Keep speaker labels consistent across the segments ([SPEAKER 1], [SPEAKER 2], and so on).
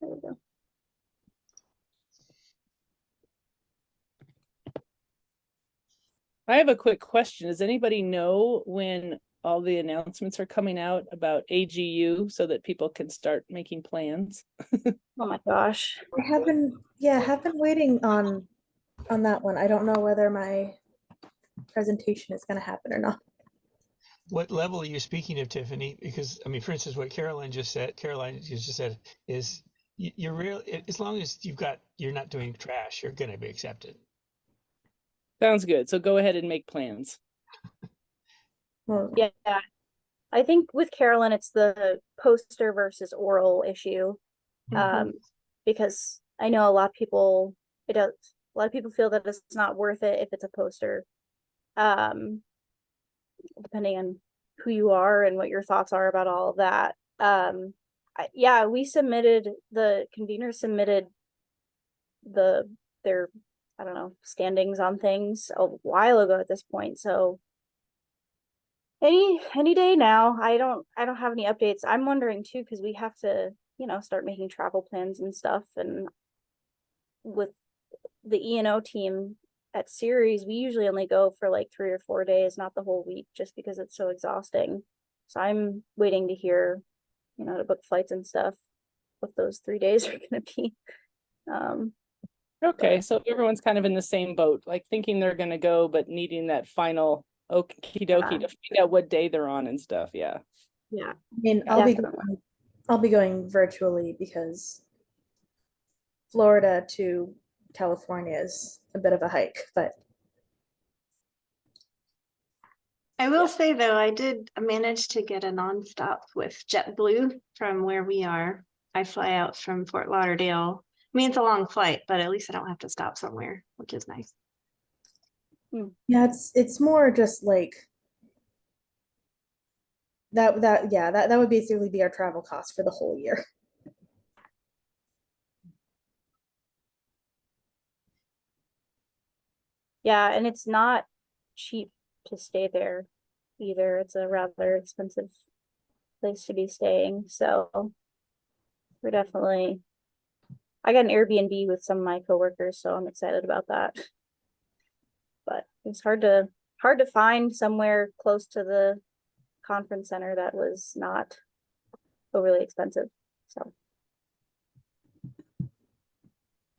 [SPEAKER 1] There we go.
[SPEAKER 2] I have a quick question. Does anybody know when all the announcements are coming out about AGU so that people can start making plans?
[SPEAKER 1] Oh my gosh.
[SPEAKER 3] I have been waiting on that one. I don't know whether my presentation is going to happen or not.
[SPEAKER 4] What level are you speaking of, Tiffany? Because I mean, for instance, what Caroline just said is you're real, as long as you're not doing trash, you're going to be accepted.
[SPEAKER 2] Sounds good. So go ahead and make plans.
[SPEAKER 3] Well,
[SPEAKER 1] Yeah. I think with Carolyn, it's the poster versus oral issue. Because I know a lot of people feel that it's not worth it if it's a poster. Depending on who you are and what your thoughts are about all of that. Yeah, the convener submitted their I don't know, standings on things a while ago at this point. So any day now. I don't have any updates. I'm wondering too, because we have to, start making travel plans and stuff. And with the E&O team at Series, we usually only go for like 3 or 4 days, not the whole week, just because it's so exhausting. So I'm waiting to hear, to book flights and stuff, what those 3 days are going to be.
[SPEAKER 2] Okay, so everyone's kind of in the same boat, like thinking they're going to go, but needing that final okie dokie to find out what day they're on and stuff. Yeah.
[SPEAKER 1] Yeah.
[SPEAKER 3] I mean, I'll be going virtually because Florida to California is a bit of a hike, but
[SPEAKER 5] I will say though, I did manage to get a nonstop with JetBlue from where we are. I fly out from Fort Lauderdale. I mean, it's a long flight, but at least I don't have to stop somewhere, which is nice.
[SPEAKER 3] yeah, it's more just like that would basically be our travel cost for the whole year.
[SPEAKER 1] Yeah, and it's not cheap to stay there either. It's a rather expensive place to be staying. So we're definitely, I got an Airbnb with some of my coworkers, so I'm excited about that. But it's hard to find somewhere close to the conference center that was not overly expensive. So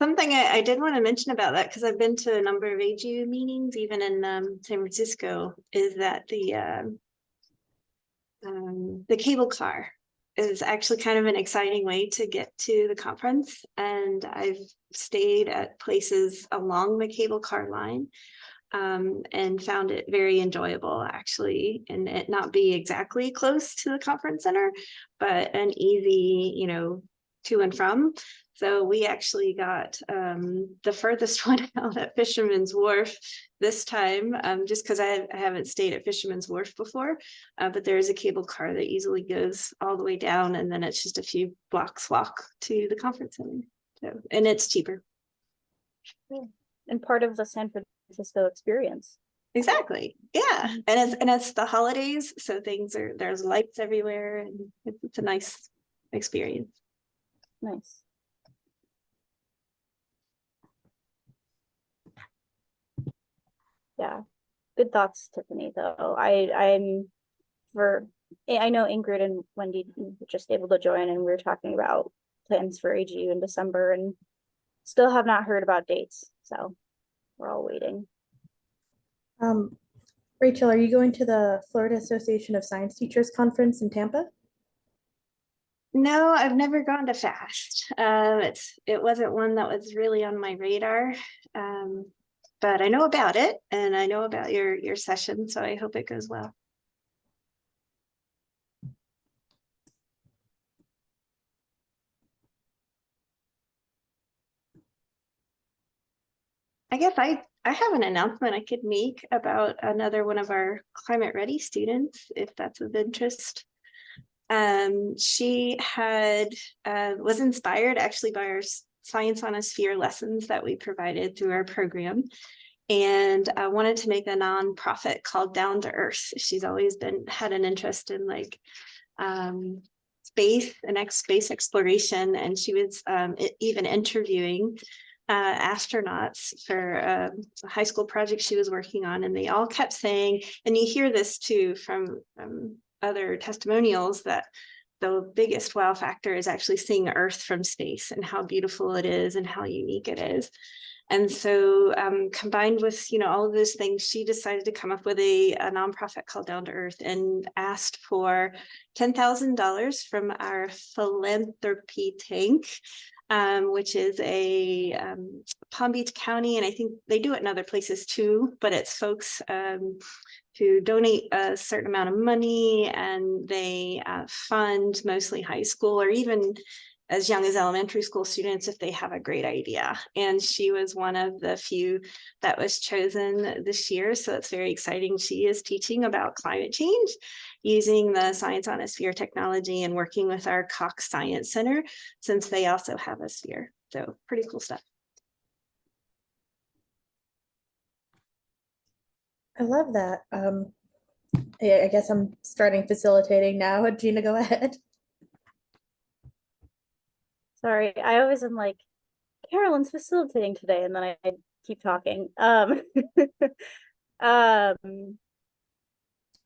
[SPEAKER 5] Something I did want to mention about that, because I've been to a number of AGU meetings, even in San Francisco, is that the cable car is actually kind of an exciting way to get to the conference. And I've stayed at places along the cable car line and found it very enjoyable, actually, and it not be exactly close to the conference center, but an easy, to and from. So we actually got the furthest one out at Fisherman's Wharf this time, just because I haven't stayed at Fisherman's Wharf before, but there is a cable car that easily goes all the way down, and then it's just a few blocks walk to the conference center. So, and it's cheaper.
[SPEAKER 1] And part of the San Francisco experience.
[SPEAKER 5] Exactly. Yeah. And it's the holidays, so there's lights everywhere, and it's a nice experience.
[SPEAKER 1] Nice. Yeah, good thoughts, Tiffany, though. I know Ingrid and Wendy were just able to join, and we were talking about plans for AGU in December, and still have not heard about dates, so we're all waiting.
[SPEAKER 3] Rachel, are you going to the Florida Association of Science Teachers conference in Tampa?
[SPEAKER 5] No, I've never gone to FAST. It wasn't one that was really on my radar, but I know about it, and I know about your session, so I hope it goes well. I guess I have an announcement I could make about another one of our climate ready students, if that's of interest. She was inspired actually by our Science on a Sphere lessons that we provided through our program, and wanted to make a nonprofit called Down to Earth. She's always had an interest in space, the next space exploration, and she was even interviewing astronauts for a high school project she was working on, and they all kept saying, and you hear this too from other testimonials, that the biggest wow factor is actually seeing Earth from space and how beautiful it is and how unique it is. And so combined with, all of those things, she decided to come up with a nonprofit called Down to Earth, and asked for $10,000 from our philanthropy tank, which is a Palm Beach County, and I think they do it in other places too, but it's folks who donate a certain amount of money, and they fund mostly high school or even as young as elementary school students if they have a great idea. And she was one of the few that was chosen this year. So it's very exciting. She is teaching about climate change using the Science on a Sphere technology and working with our Cox Science Center, since they also have a sphere. So pretty cool stuff.
[SPEAKER 3] I love that. Yeah, I guess I'm starting facilitating now. Gina, go ahead.
[SPEAKER 1] Sorry, I always am like, Carolyn's facilitating today, and then I keep talking. I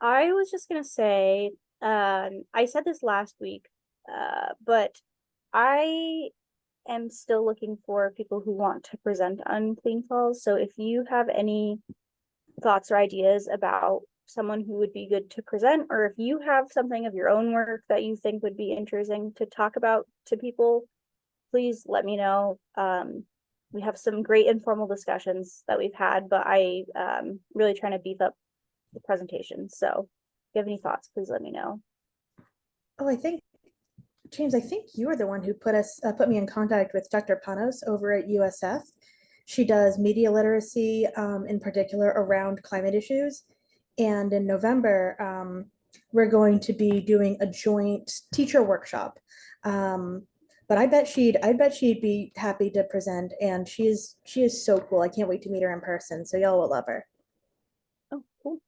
[SPEAKER 1] was just gonna say, I said this last week, but I am still looking for people who want to present on Clean Falls. So if you have any thoughts or ideas about someone who would be good to present, or if you have something of your own work that you think would be interesting to talk about to people, please let me know. We have some great informal discussions that we've had, but I really trying to beef up the presentation. So if you have any thoughts, please let me know.
[SPEAKER 3] Oh, James, I think you were the one who put me in contact with Dr. Panos over at USF. She does media literacy, in particular around climate issues. And in November, we're going to be doing a joint teacher workshop. But I bet she'd be happy to present, and she is so cool. I can't wait to meet her in person. So y'all will love her.
[SPEAKER 1] Oh, cool.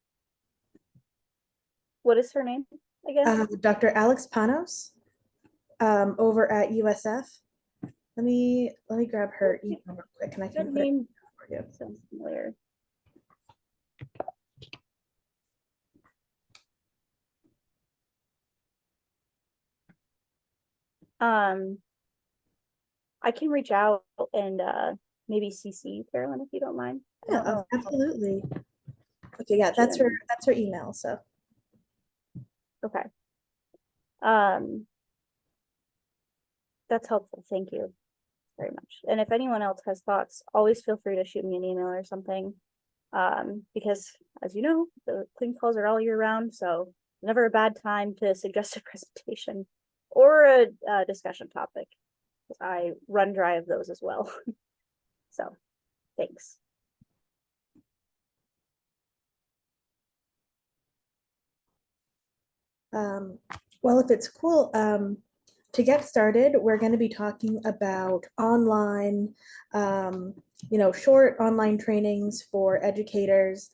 [SPEAKER 1] What is her name again?
[SPEAKER 3] Dr. Alex Panos, over at USF. Let me grab her email real quick, and I can
[SPEAKER 1] Good
[SPEAKER 3] put it
[SPEAKER 1] name.
[SPEAKER 3] for you.
[SPEAKER 1] Sounds familiar. I can reach out and maybe CC Carolyn if you don't mind. I don't
[SPEAKER 3] Yeah,
[SPEAKER 1] know.
[SPEAKER 3] absolutely. Okay, yeah, that's her email. So
[SPEAKER 1] Okay. That's helpful. Thank you very much. And if anyone else has thoughts, always feel free to shoot me an email or something. Because as you know, the clean calls are all year round, so never a bad time to suggest a presentation or a discussion topic. I run dry of those as well. So thanks.
[SPEAKER 3] well, if it's cool, to get started, we're going to be talking about online, short online trainings for educators.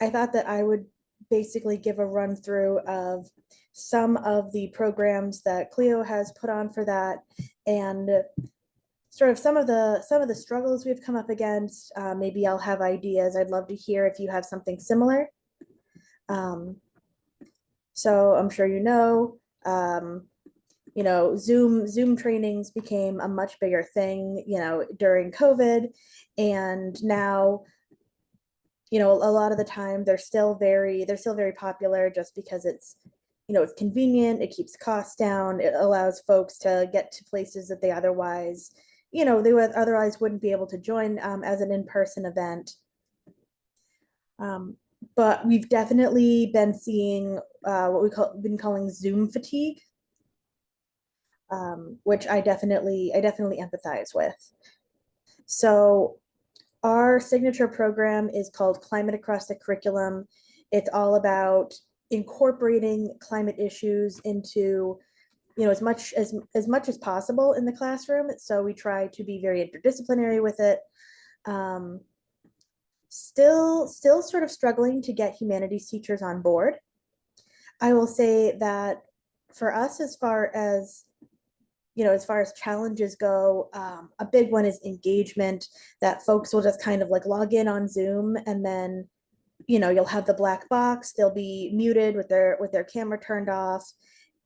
[SPEAKER 3] I thought that I would basically give a run through of some of the programs that Clio has put on for that, and sort of some of the struggles we've come up against. Maybe I'll have ideas. I'd love to hear if you have something similar. So I'm sure Zoom trainings became a much bigger thing, during COVID, and now, a lot of the time they're still very popular just because it's convenient, it keeps costs down, it allows folks to get to places that they otherwise wouldn't be able to join as an in-person event. But we've definitely been seeing what been calling Zoom fatigue, which I definitely empathize with. So our signature program is called Climate Across the Curriculum. It's all about incorporating climate issues into as much as possible in the classroom. So we try to be very interdisciplinary with it. Still sort of struggling to get humanities teachers on board. I will say that for us, as far as, as far as challenges go, a big one is engagement, that folks will just kind of like log in on Zoom, and then, you'll have the black box, they'll be muted with their camera turned off.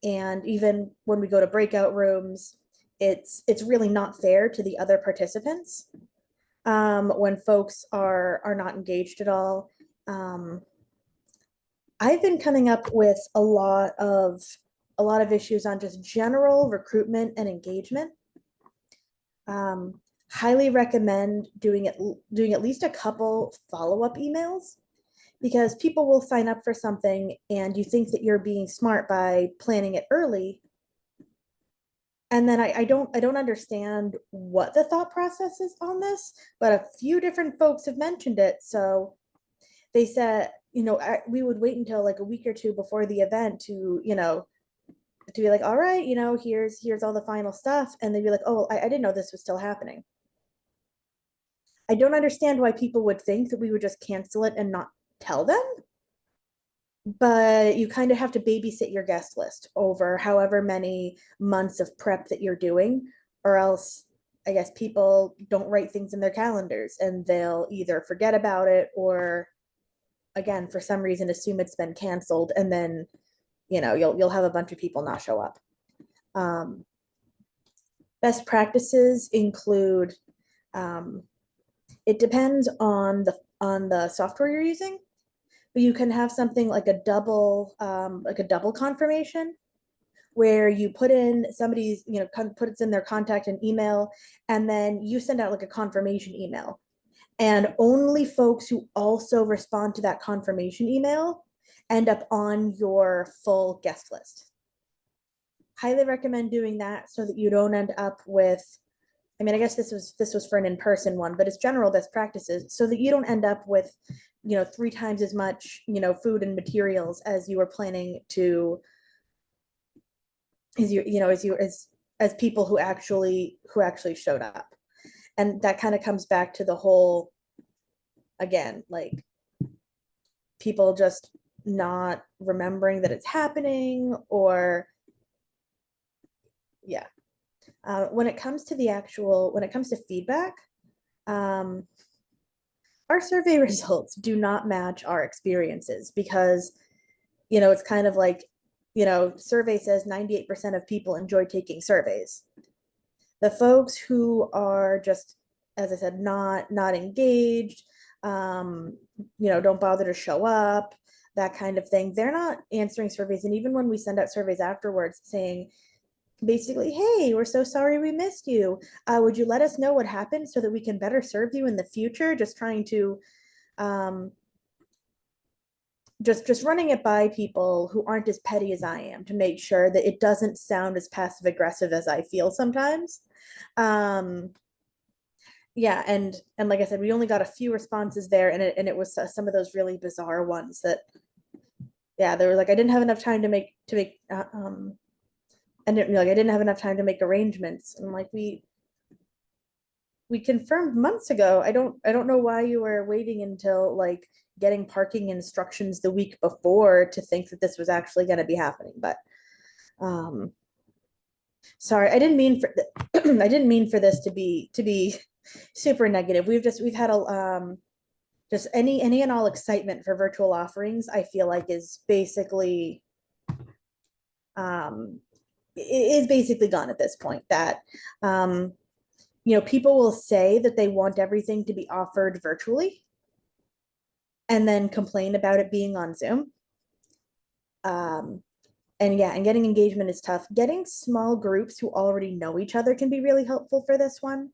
[SPEAKER 3] And even when we go to breakout rooms, it's really not fair to the other participants when folks are not engaged at all. I've been coming up with a lot of issues on just general recruitment and engagement. Highly recommend doing at least a couple follow-up emails, because people will sign up for something and you think that you're being smart by planning it early. And then I don't understand what the thought process is on this, but a few different folks have mentioned it. So they said, we would wait until like a week or two before the event to be like, all right, here's all the final stuff. And they'd be like, oh, I didn't know this was still happening. I don't understand why people would think that we would just cancel it and not tell them. But you kind of have to babysit your guest list over however many months of prep that you're doing, or else I guess people don't write things in their calendars and they'll either forget about it, or again, for some reason, assume it's been canceled, and then, you'll have a bunch of people not show up. Best practices include, it depends on the software you're using, but you can have something like a double confirmation, where you put in somebody's, puts in their contact and email, and then you send out like a confirmation email. And only folks who also respond to that confirmation email end up on your full guest list. Highly recommend doing that so that you don't end up with, I mean, I guess this was for an in-person one, but it's general best practices, so that you don't end up with, 3 times as much, food and materials as you were planning to, as people who actually showed up. And that kind of comes back to the whole, again, like people just not remembering that it's happening, or yeah. When it comes to feedback, our survey results do not match our experiences, because, it's kind of like, survey says 98% of people enjoy taking surveys. The folks who are just, as I said, not engaged, don't bother to show up, that kind of thing, they're not answering surveys. And even when we send out surveys afterwards saying, basically, hey, we're so sorry we missed you. Would you let us know what happened so that we can better serve you in the future? Just trying to, just running it by people who aren't as petty as I am, to make sure that it doesn't sound as passive aggressive as I feel sometimes. Yeah, and like I said, we only got a few responses there, and it was some of those really bizarre ones that, yeah, they were like, I didn't have enough time to make I didn't have enough time to make arrangements. And like, we confirmed months ago. I don't know why you were waiting until like getting parking instructions the week before to think that this was actually going to be happening. But sorry, I didn't mean for this to be super negative. We've had a just any and all excitement for virtual offerings, I feel like, is basically gone at this point. That people will say that they want everything to be offered virtually and then complain about it being on Zoom. And getting engagement is tough. Getting small groups who already know each other can be really helpful for this one.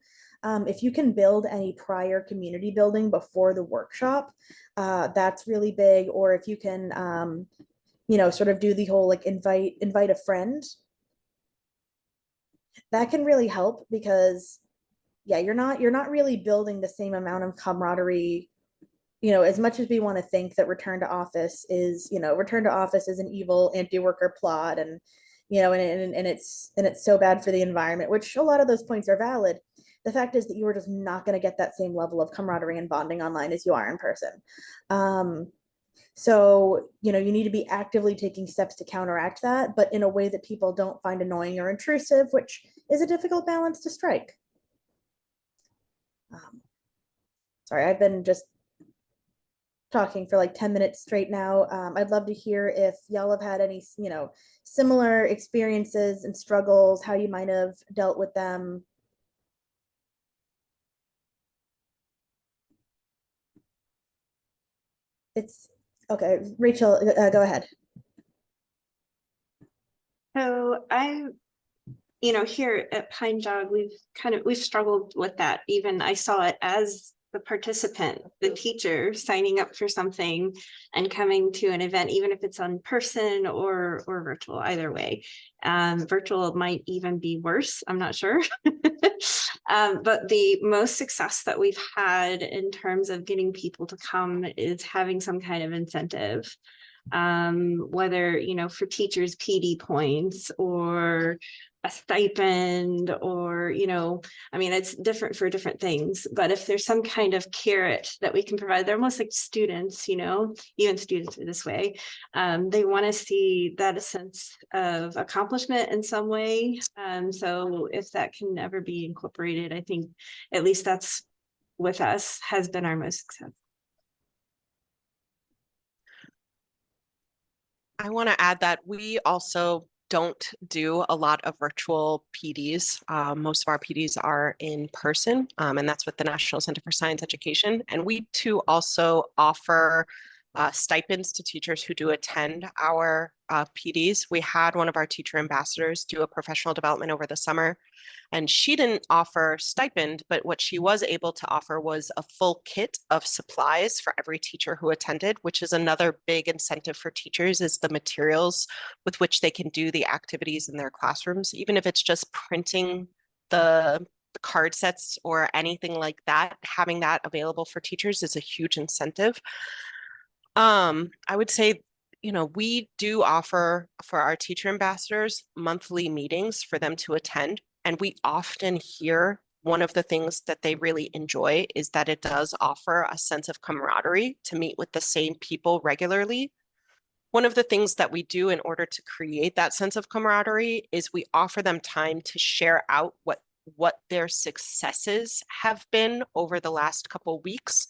[SPEAKER 3] If you can build any prior community building before the workshop, that's really big. Or if you can, sort of do the whole like invite a friend, that can really help, because you're not really building the same amount of camaraderie. As much as we want to think that return to office is an evil anti-worker plot, and and it's so bad for the environment, which a lot of those points are valid. The fact is that you are just not going to get that same level of camaraderie and bonding online as you are in person. So, you need to be actively taking steps to counteract that, but in a way that people don't find annoying or intrusive, which is a difficult balance to strike. Sorry, I've been just talking for like 10 minutes straight now. I'd love to hear if y'all have had any, similar experiences and struggles, how you might have dealt with them. It's okay. Rachel, go ahead.
[SPEAKER 5] So here at Pine Jog, we've struggled with that. Even I saw it as the participant, the teacher signing up for something and coming to an event, even if it's in person or virtual, either way. Virtual might even be worse, I'm not sure. But the most success that we've had in terms of getting people to come is having some kind of incentive. Whether, for teachers, PD points or a stipend or, it's different for different things. But if there's some kind of carrot that we can provide, they're almost like students, even students are this way. They want to see that a sense of accomplishment in some way. So if that can ever be incorporated, I think at least that's with us has been our most success.
[SPEAKER 6] I want to add that we also don't do a lot of virtual PDs. Most of our PDs are in person, and that's with the National Center for Science Education. And we too also offer stipends to teachers who do attend our PDs. We had one of our teacher ambassadors do a professional development over the summer, and she didn't offer stipend, but what she was able to offer was a full kit of supplies for every teacher who attended, which is another big incentive for teachers, is the materials with which they can do the activities in their classrooms, even if it's just printing the card sets or anything like that. Having that available for teachers is a huge incentive. I would say, we do offer for our teacher ambassadors monthly meetings for them to attend. And we often hear one of the things that they really enjoy is that it does offer a sense of camaraderie to meet with the same people regularly. One of the things that we do in order to create that sense of camaraderie is we offer them time to share out what their successes have been over the last couple weeks,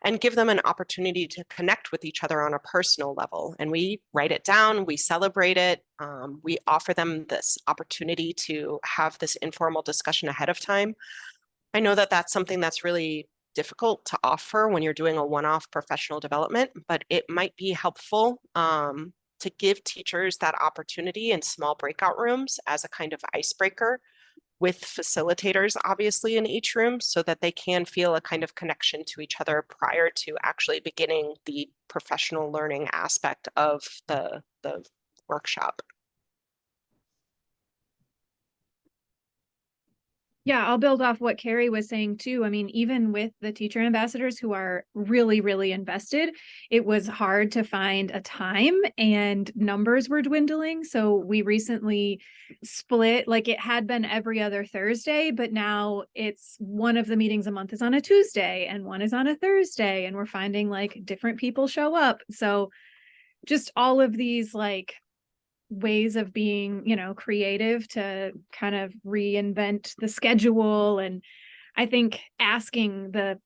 [SPEAKER 6] and give them an opportunity to connect with each other on a personal level. And we write it down, we celebrate it, we offer them this opportunity to have this informal discussion ahead of time. I know that that's something that's really difficult to offer when you're doing a one-off professional development, but it might be helpful to give teachers that opportunity in small breakout rooms as a kind of icebreaker, with facilitators obviously in each room, so that they can feel a kind of connection to each other prior to actually beginning the professional learning aspect of the workshop.
[SPEAKER 7] Yeah, I'll build off what Carrie was saying too. I mean, even with the teacher ambassadors who are really, really invested, it was hard to find a time and numbers were dwindling. So we recently split, like it had been every other Thursday, but now it's one of the meetings a month is on a Tuesday and one is on a Thursday. And we're finding like different people show up. So just all of these like ways of being, creative to kind of reinvent the schedule. And I think asking the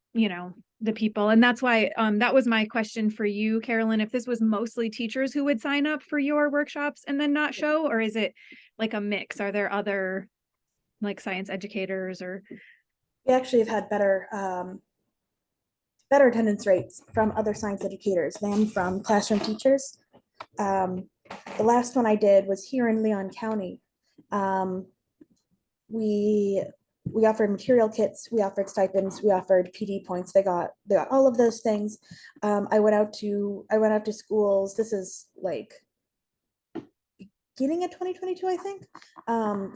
[SPEAKER 7] people, and that's why that was my question for you, Carolyn, if this was mostly teachers who would sign up for your workshops and then not show, or is it like a mix? Are there other like science educators? Or
[SPEAKER 3] We actually have had better attendance rates from other science educators than from classroom teachers. The last one I did was here in Leon County. We offered material kits, we offered stipends, we offered PD points. They got all of those things. I went out to schools. This is like beginning of 2022, I think.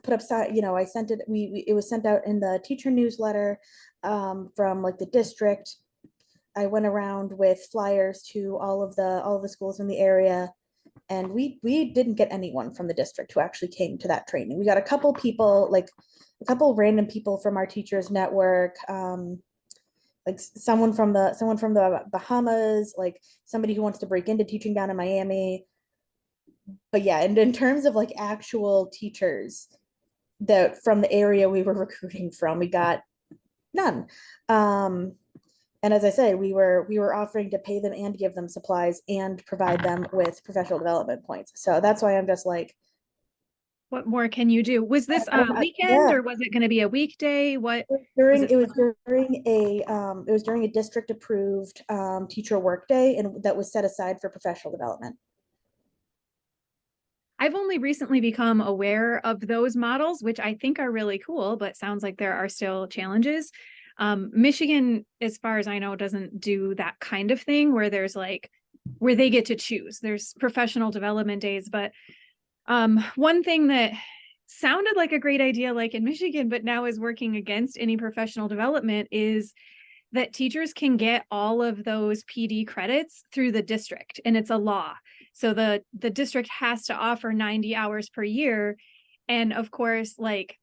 [SPEAKER 3] Put up, I sent it. It was sent out in the teacher newsletter from like the district. I went around with flyers to all of the schools in the area. And we didn't get anyone from the district who actually came to that training. We got a couple people, like a couple random people from our teachers network, like someone from the Bahamas, like somebody who wants to break into teaching down in Miami. But yeah, and in terms of like actual teachers that from the area we were recruiting from, we got none. And as I said, we were offering to pay them and give them supplies and provide them with professional development points. So that's why I'm just like,
[SPEAKER 7] What more can you do? Was this a weekend
[SPEAKER 3] yeah.
[SPEAKER 7] or was it going to be a weekday? What
[SPEAKER 3] During it was during a district approved teacher workday, and that was set aside for professional development.
[SPEAKER 7] I've only recently become aware of those models, which I think are really cool, but sounds like there are still challenges. Michigan, as far as I know, doesn't do that kind of thing where there's like where they get to choose. There's professional development days, but one thing that sounded like a great idea, like in Michigan, but now is working against any professional development is that teachers can get all of those PD credits through the district, and it's a law. So the district has to offer 90 hours per year. And of course, like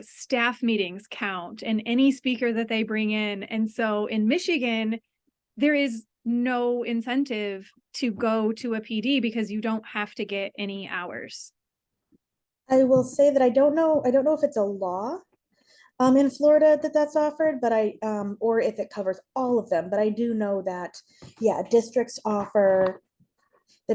[SPEAKER 7] staff meetings count and any speaker that they bring in. And so in Michigan, there is no incentive to go to a PD because you don't have to get any hours.
[SPEAKER 3] I will say that I don't know if it's a law in Florida that's offered, but or if it covers all of them, but I do know that, yeah, districts offer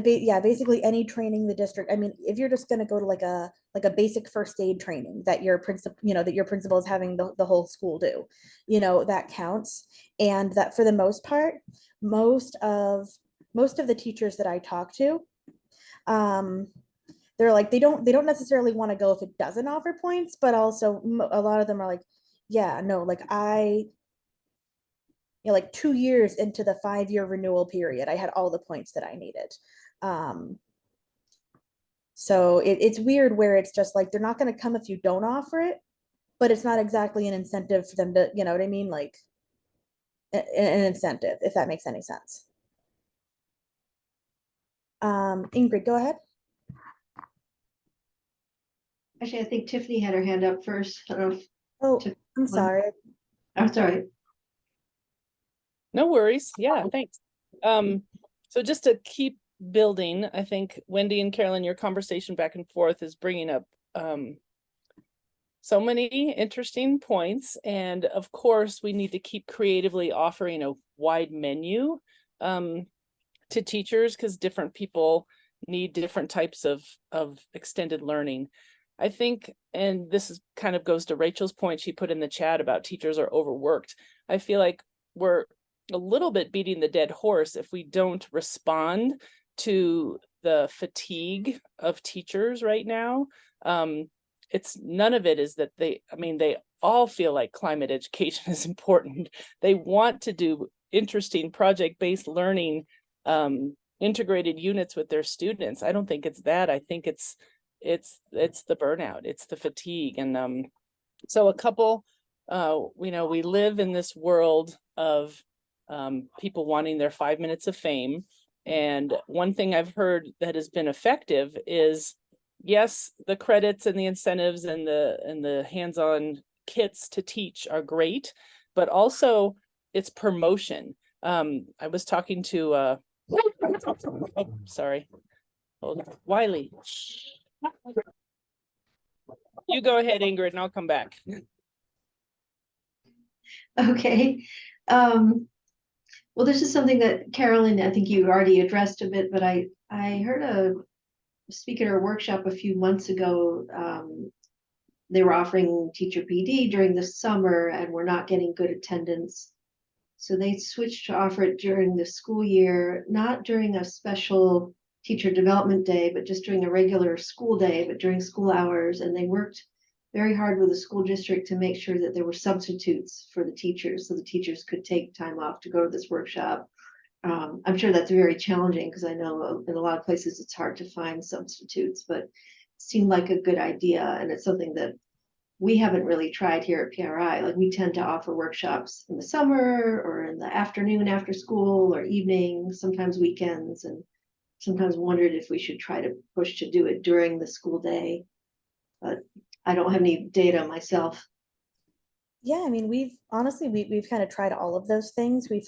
[SPEAKER 3] basically any training the district. I mean, if you're just going to go to like a basic first aid training that your principal is having the whole school do, that counts. And that for the most part, most of the teachers that I talk to, they're like, they don't necessarily want to go if it doesn't offer points, but also a lot of them are like, yeah, no, like like 2 years into the 5-year renewal period, I had all the points that I needed. So it's weird where it's just like, they're not going to come if you don't offer it, but it's not exactly an incentive for them to, you know what I mean? Like an incentive, if that makes any sense. Ingrid, go ahead.
[SPEAKER 8] Actually, I think Tiffany had her hand up first. I don't know if,
[SPEAKER 3] Oh, I'm sorry.
[SPEAKER 8] I'm sorry.
[SPEAKER 2] No worries. Yeah, thanks. So just to keep building, I think Wendy and Carolyn, your conversation back and forth is bringing up so many interesting points. And of course, we need to keep creatively offering a wide menu to teachers because different people need different types of extended learning. I think, and this is kind of goes to Rachel's point she put in the chat about teachers are overworked. I feel like we're a little bit beating the dead horse if we don't respond to the fatigue of teachers right now. It's none of it is that they all feel like climate education is important. They want to do interesting project-based learning, integrated units with their students. I don't think it's that. I think it's the burnout, it's the fatigue. And so a couple, we live in this world of people wanting their 5 minutes of fame. And one thing I've heard that has been effective is, yes, the credits and the incentives and the hands-on kits to teach are great, but also it's promotion. I was talking to sorry, Wiley. You go ahead, Ingrid, and I'll come back.
[SPEAKER 8] Okay. Well, this is something that Carolyn, I think you already addressed a bit, but I heard a speaker at a workshop a few months ago. They were offering teacher PD during the summer and we're not getting good attendance. So they switched to offer it during the school year, not during a special teacher development day, but just during a regular school day, but during school hours. And they worked very hard with the school district to make sure that there were substitutes for the teachers so the teachers could take time off to go to this workshop. I'm sure that's very challenging because I know in a lot of places it's hard to find substitutes, but it seemed like a good idea. And it's something that we haven't really tried here at PRI. Like we tend to offer workshops in the summer or in the afternoon after school or evening, sometimes weekends, and sometimes wondered if we should try to push to do it during the school day. But I don't have any data myself.
[SPEAKER 3] Yeah, I mean, we've honestly, we've kind of tried all of those things. We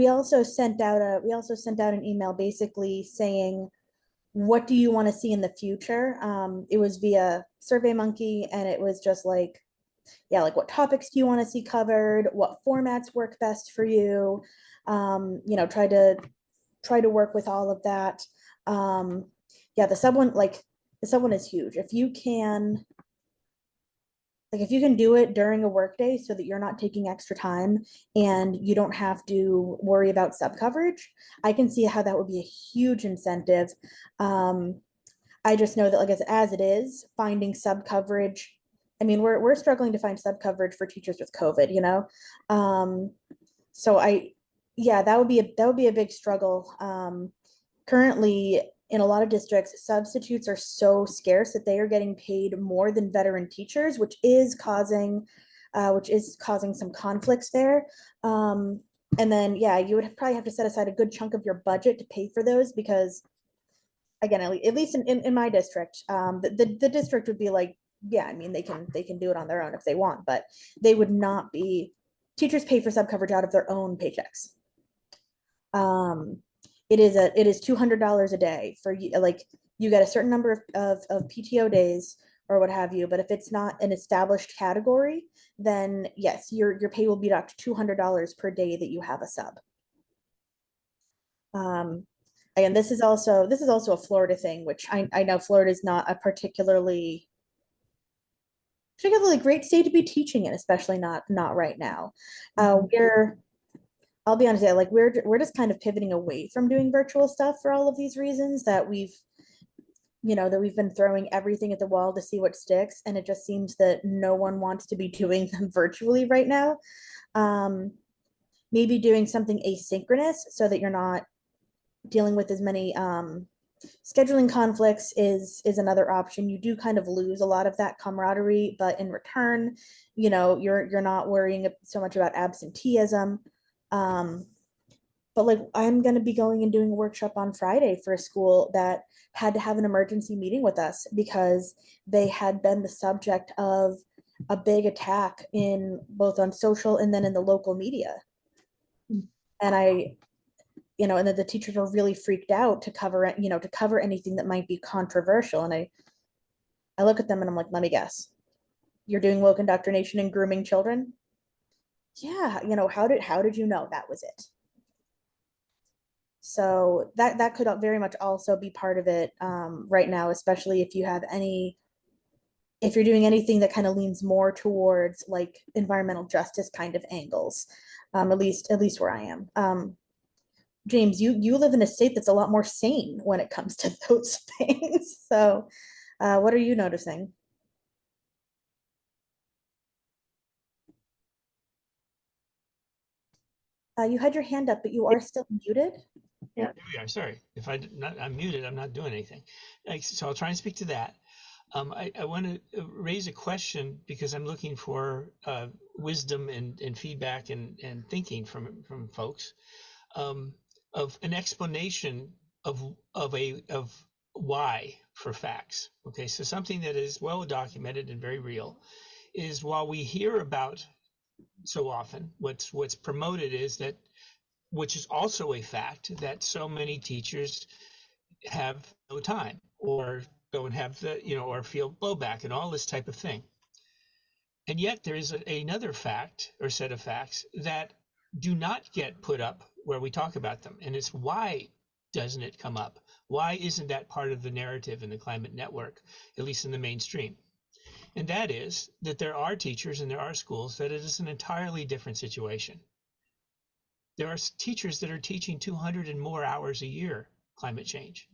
[SPEAKER 3] also sent out an email basically saying, what do you want to see in the future? It was via SurveyMonkey, and it was just like, yeah, like what topics do you want to see covered? What formats work best for you? Try to work with all of that. Um, yeah, the sub one is huge. If you can do it during a workday so that you're not taking extra time and you don't have to worry about sub coverage, I can see how that would be a huge incentive. I just know that, like, as it is, finding sub coverage. I mean, we're struggling to find sub coverage for teachers with COVID, you know. So yeah, that would be a big struggle. Currently, in a lot of districts, substitutes are so scarce that they are getting paid more than veteran teachers, which is causing some conflicts there. And then, yeah, you would probably have to set aside a good chunk of your budget to pay for those because, again, at least in my district, the district would be like, yeah, I mean, they can do it on their own if they want, but they would not be, teachers pay for sub coverage out of their own paychecks. It is $200 a day for you, like, you get a certain number of PTO days or what have you, but if it's not an established category, then yes, your pay will be up to $200 per day that you have a sub. Again, this is also a Florida thing, which I know Florida is not a particularly great state to be teaching in, especially not right now. I'll be honest, yeah, like we're just kind of pivoting away from doing virtual stuff for all of these reasons that we've been throwing everything at the wall to see what sticks, and it just seems that no one wants to be doing them virtually right now. Maybe doing something asynchronous so that you're not dealing with as many scheduling conflicts is another option. You do kind of lose a lot of that camaraderie, but in return, you're not worrying so much about absenteeism. But like, I'm going to be going and doing a workshop on Friday for a school that had to have an emergency meeting with us because they had been the subject of a big attack in both on social and then in the local media. And and then the teachers were really freaked out to cover it, to cover anything that might be controversial. And I look at them and I'm like, let me guess, you're doing woke indoctrination and grooming children? Yeah, how did you know that was it? So that could very much also be part of it right now, especially if you're doing anything that kind of leans more towards like environmental justice kind of angles, at least where I am. James, you live in a state that's a lot more sane when it comes to those things. So what are you noticing? You had your hand up, but you are still muted.
[SPEAKER 4] There we are. Sorry. If I'm muted, I'm not doing anything. So I'll try and speak to that. I want to raise a question because I'm looking for wisdom and feedback and thinking from folks of an explanation of why for facts. Okay, so something that is well documented and very real is, while we hear about so often, what's promoted is that, which is also a fact, that so many teachers have no time or don't have or feel blowback and all this type of thing. And yet there is another fact or set of facts that do not get put up where we talk about them. And it's, why doesn't it come up? Why isn't that part of the narrative in the climate network, at least in the mainstream? And that is that there are teachers and there are schools that it is an entirely different situation. There are teachers that are teaching 200 and more hours a year climate change,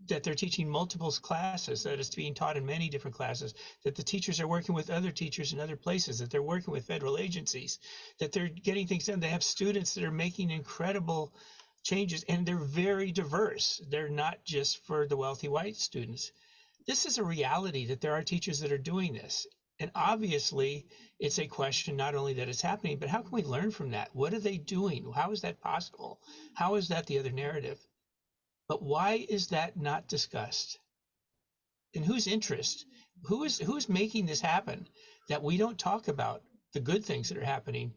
[SPEAKER 4] that they're teaching multiple classes, that it's being taught in many different classes, that the teachers are working with other teachers in other places, that they're working with federal agencies, that they're getting things done. They have students that are making incredible changes, and they're very diverse. They're not just for the wealthy white students. This is a reality, that there are teachers that are doing this. And obviously, it's a question not only that it's happening, but how can we learn from that? What are they doing? How is that possible? How is that the other narrative? But why is that not discussed? In whose interest? Who's making this happen that we don't talk about the good things that are happening,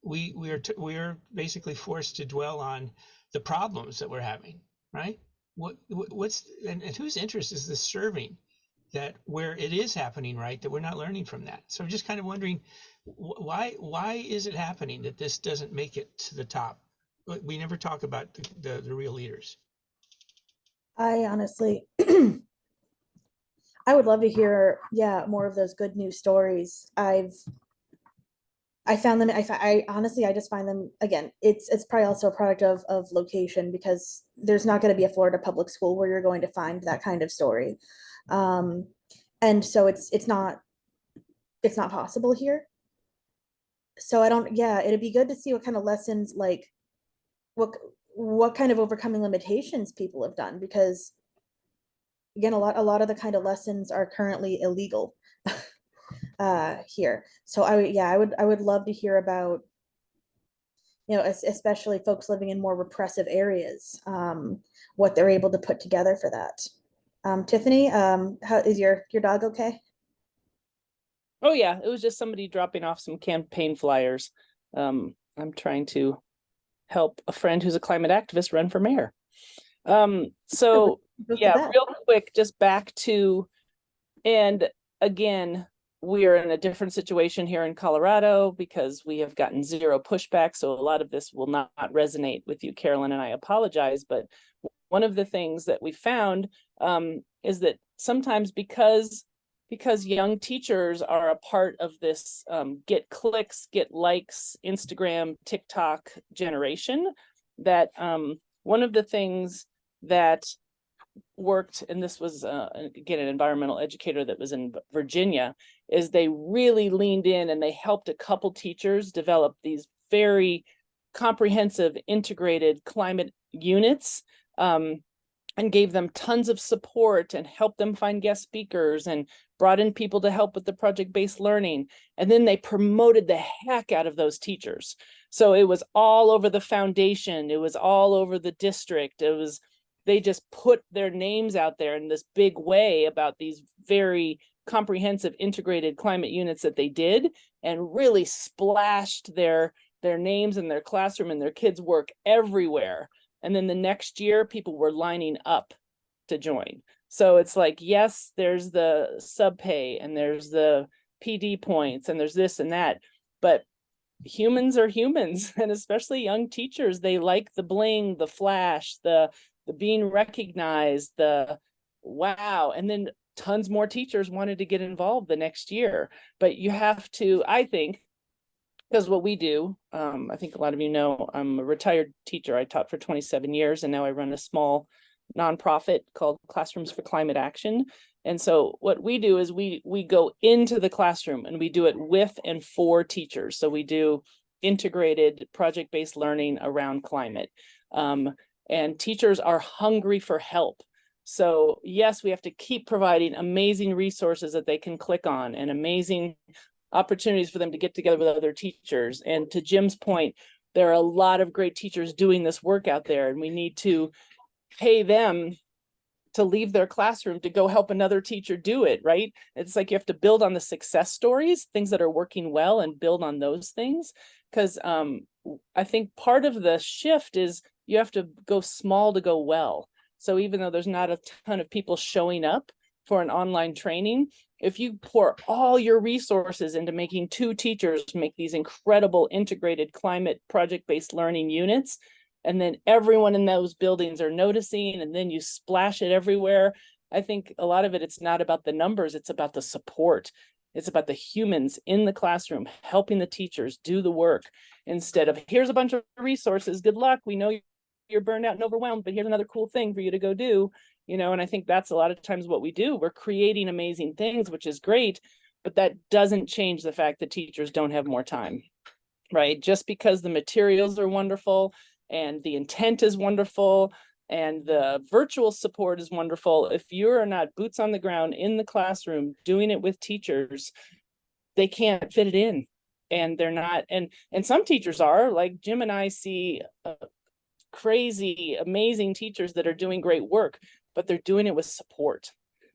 [SPEAKER 4] we're basically forced to dwell on the problems that we're having, right? What's and whose interest is this serving, that where it is happening right, that we're not learning from that? So I'm just kind of wondering why is it happening that this doesn't make it to the top? We never talk about the real leaders.
[SPEAKER 3] I honestly, I would love to hear, yeah, more of those good news stories. I found them. I honestly, I just find them, again. It's probably also a product of location, because there's not going to be a Florida public school where you're going to find that kind of story, and so it's not possible here. So I don't. Yeah, it'd be good to see what kind of lessons, like what kind of overcoming limitations people have done, because again, a lot of the kind of lessons are currently illegal here. So I would love to hear about, you know, especially folks living in more repressive areas, what they're able to put together for that. Tiffany, how is your dog okay?
[SPEAKER 2] Oh yeah, it was just somebody dropping off some campaign flyers. I'm trying to help a friend who's a climate activist run for mayor. So yeah, real quick, just back to, and again, we are in a different situation here in Colorado because we have gotten zero pushback. So a lot of this will not resonate with you, Carolyn, and I apologize. But one of the things that we found is that sometimes because young teachers are a part of this get clicks, get likes, Instagram, TikTok generation, that one of the things that worked, and this was again an environmental educator that was in Virginia, is they really leaned in and they helped a couple teachers develop these very comprehensive integrated climate units, and gave them tons of support and helped them find guest speakers and brought in people to help with the project-based learning. And then they promoted the heck out of those teachers. So it was all over the foundation. It was all over the district. They just put their names out there in this big way about these very comprehensive integrated climate units that they did, and really splashed their names and their classroom and their kids' work everywhere. And then the next year, people were lining up to join. So it's like, yes, there's the sub pay and there's the PD points and there's this and that, but humans are humans, and especially young teachers, they like the bling, the flash, the being recognized, the wow. And then tons more teachers wanted to get involved the next year. But you have to, I think, because what we do, I think a lot of you know, I'm a retired teacher. I taught for 27 years, and now I run a small nonprofit called Classrooms for Climate Action. And so what we do is we go into the classroom and we do it with and for teachers. So we do integrated project-based learning around climate. And teachers are hungry for help. So yes, we have to keep providing amazing resources that they can click on and amazing opportunities for them to get together with other teachers. And to Jim's point, there are a lot of great teachers doing this work out there, and we need to pay them to leave their classroom to go help another teacher do it, right? It's like you have to build on the success stories, things that are working well, and build on those things. Because I think part of the shift is you have to go small to go well. So even though there's not a ton of people showing up for an online training, if you pour all your resources into making 2 teachers make these incredible integrated climate project-based learning units, and then everyone in those buildings are noticing, and then you splash it everywhere, I think a lot of it's not about the numbers, it's about the support. It's about the humans in the classroom helping the teachers do the work, instead of here's a bunch of resources, good luck, we know you're burned out and overwhelmed, but here's another cool thing for you to go do. You know, and I think that's a lot of times what we do. We're creating amazing things, which is great, but that doesn't change the fact that teachers don't have more time, right? Just because the materials are wonderful and the intent is wonderful and the virtual support is wonderful, if you're not boots on the ground in the classroom doing it with teachers, they can't fit it in. And they're not, and some teachers are, like Jim and I see crazy, amazing teachers that are doing great work, but they're doing it with support.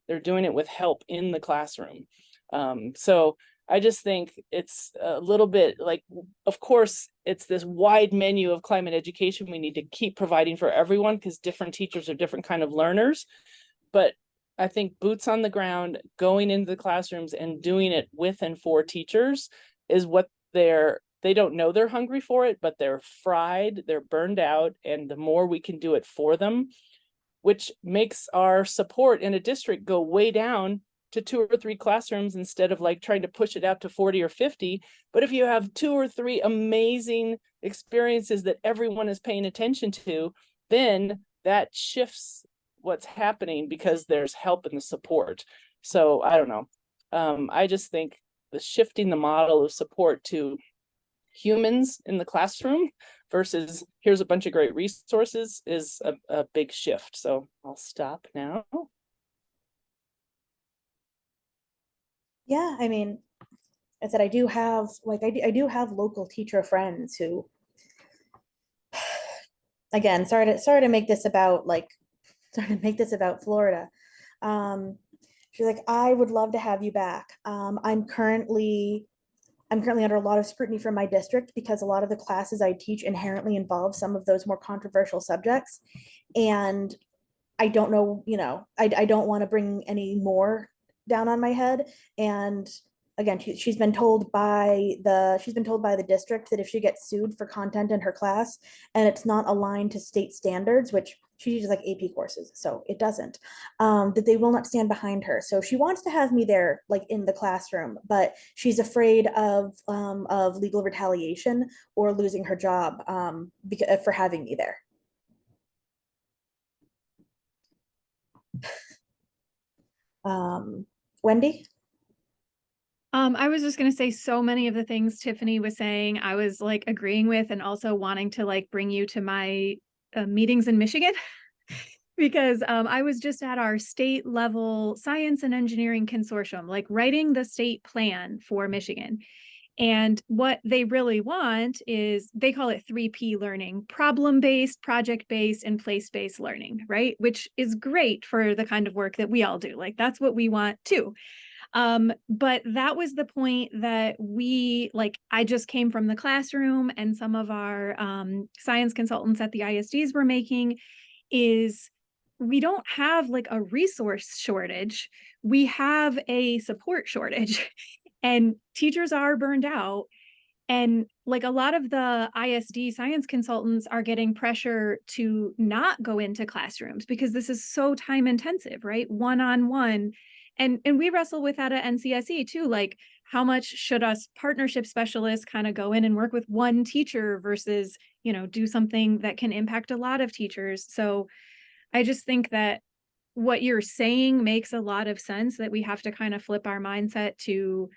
[SPEAKER 2] They're doing it with help in the classroom. So I just think it's a little bit like, of course, it's this wide menu of climate education we need to keep providing for everyone because different teachers are different kind of learners. But I think boots on the ground, going into the classrooms and doing it with and for teachers is what they don't know they're hungry for it, but they're fried, they're burned out. And the more we can do it for them, which makes our support in a district go way down to 2 or 3 classrooms instead of like trying to push it out to 40 or 50. But if you have 2 or 3 amazing experiences that everyone is paying attention to, then that shifts what's happening because there's help in the support. So I don't know. I just think the shifting the model of support to humans in the classroom versus here's a bunch of great resources is a big shift. So I'll stop now.
[SPEAKER 3] Yeah, I mean, I said I do have like I do have local teacher friends who, again, sorry to make this about like sorry to make this about Florida. She's like, I would love to have you back. I'm currently under a lot of scrutiny from my district because a lot of the classes I teach inherently involve some of those more controversial subjects. And I don't know, I don't want to bring any more down on my head. And again, she's been told by the district that if she gets sued for content in her class and it's not aligned to state standards, which she teaches like AP courses, so it doesn't, that they will not stand behind her. So she wants to have me there, like in the classroom, but she's afraid of legal retaliation or losing her job for having me there. Wendy?
[SPEAKER 7] I was just going to say so many of the things Tiffany was saying, I was like agreeing with, and also wanting to like bring you to my meetings in Michigan because I was just at our state level science and engineering consortium, like writing the state plan for Michigan. And what they really want is, they call it 3P learning: problem-based, project-based, and place-based learning, right? Which is great for the kind of work that we all do. Like that's what we want too. But that was the point that I just came from the classroom and some of our science consultants at the ISDs were making is we don't have like a resource shortage. We have a support shortage and teachers are burned out. And like a lot of the ISD science consultants are getting pressure to not go into classrooms because this is so time intensive, right? One-on-one. And we wrestle with that at NCSE too. Like, how much should us partnership specialists kind of go in and work with one teacher versus, do something that can impact a lot of teachers? So I just think that what you're saying makes a lot of sense, that we have to kind of flip our mindset to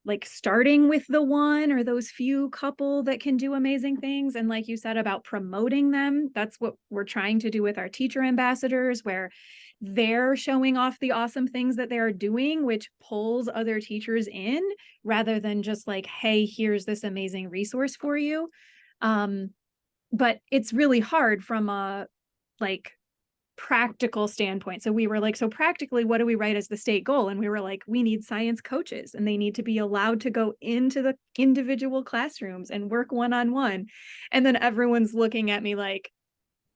[SPEAKER 7] like starting with the one or those few couple that can do amazing things. And like you said about promoting them, that's what we're trying to do with our teacher ambassadors, where they're showing off the awesome things that they're doing, which pulls other teachers in rather than just like, hey, here's this amazing resource for you. But it's really hard from a like practical standpoint. So we were like, so practically, what do we write as the state goal? And we were like, we need science coaches and they need to be allowed to go into the individual classrooms and work one-on-one. And then everyone's looking at me like,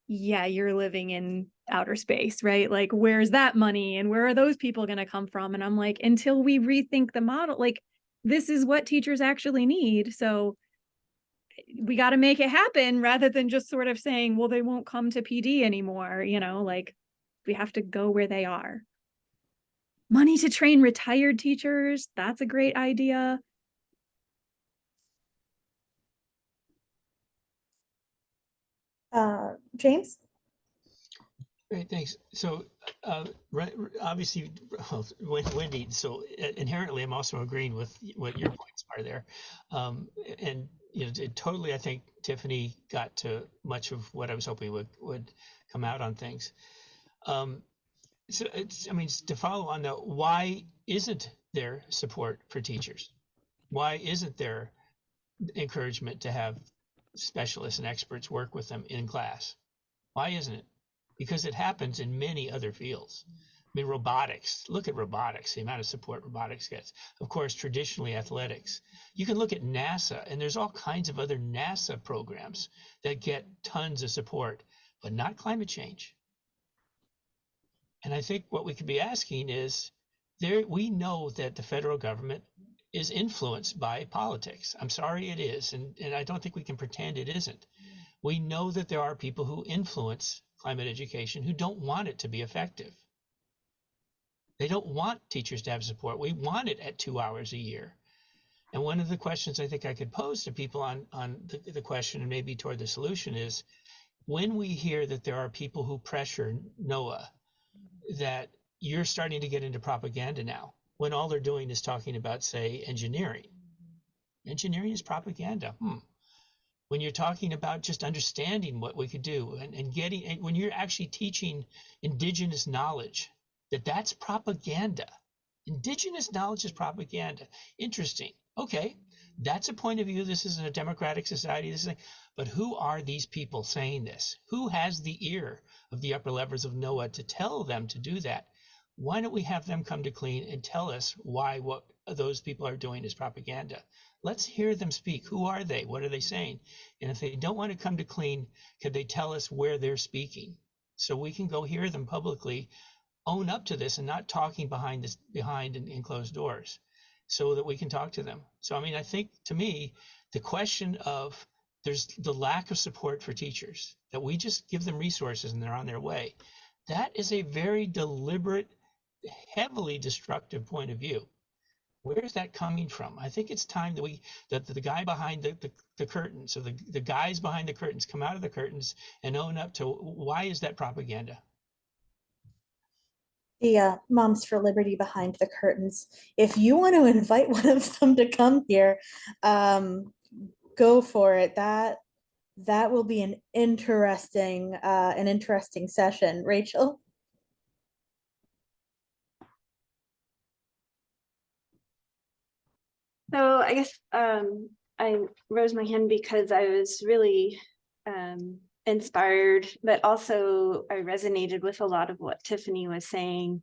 [SPEAKER 7] yeah, you're living in outer space, right? Like, where's that money? And where are those people going to come from? And I'm like, until we rethink the model, like, this is what teachers actually need. So we got to make it happen rather than just sort of saying, well, they won't come to PD anymore. Like we have to go where they are. Money to train retired teachers. That's a great idea.
[SPEAKER 3] James?
[SPEAKER 4] Great, thanks. So, obviously, Wendy, so inherently, I'm also agreeing with what your points are there. And, totally, I think Tiffany got to much of what I was hoping would come out on things. So, to follow on though, why isn't there support for teachers? Why isn't there encouragement to have specialists and experts work with them in class? Why isn't it? Because it happens in many other fields. mean, robotics, look at robotics, the amount of support robotics gets. Of course, traditionally athletics. You can look at NASA, and there's all kinds of other NASA programs that get tons of support, but not climate change. And I think what we could be asking is, we know that the federal government is influenced by politics. I'm sorry it is, and I don't think we can pretend it isn't. We know that there are people who influence climate education who don't want it to be effective. They don't want teachers to have support. We want it at 2 hours a year. And one of the questions I think I could pose to people on the question and maybe toward the solution is, when we hear that there are people who pressure NOAA, that you're starting to get into propaganda now, when all they're doing is talking about, say, engineering. Engineering is propaganda. When you're talking about just understanding what we could do and getting, and when you're actually teaching indigenous knowledge, that's propaganda. Indigenous knowledge is propaganda. Interesting. Okay, that's a point of view. This isn't a democratic society. But who are these people saying this? Who has the ear of the upper levels of NOAA to tell them to do that? Why don't we have them come to CLEAN and tell us why what those people are doing is propaganda? Let's hear them speak. Who are they? What are they saying? And if they don't want to come to CLEAN, could they tell us where they're speaking so we can go hear them publicly, own up to this, and not talking behind in closed doors, so that we can talk to them. So, I mean, I think, to me, the question of there's the lack of support for teachers, that we just give them resources and they're on their way. That is a very deliberate, heavily destructive point of view. Where is that coming from? I think it's time that the guy behind the curtains, or the guys behind the curtains, come out of the curtains and own up to, why is that propaganda?
[SPEAKER 3] The Moms for Liberty behind the curtains. If you want to invite one of them to come here, go for it. That will be an interesting session. Rachel?
[SPEAKER 5] So I guess I rose my hand because I was really inspired, but also I resonated with a lot of what Tiffany was saying,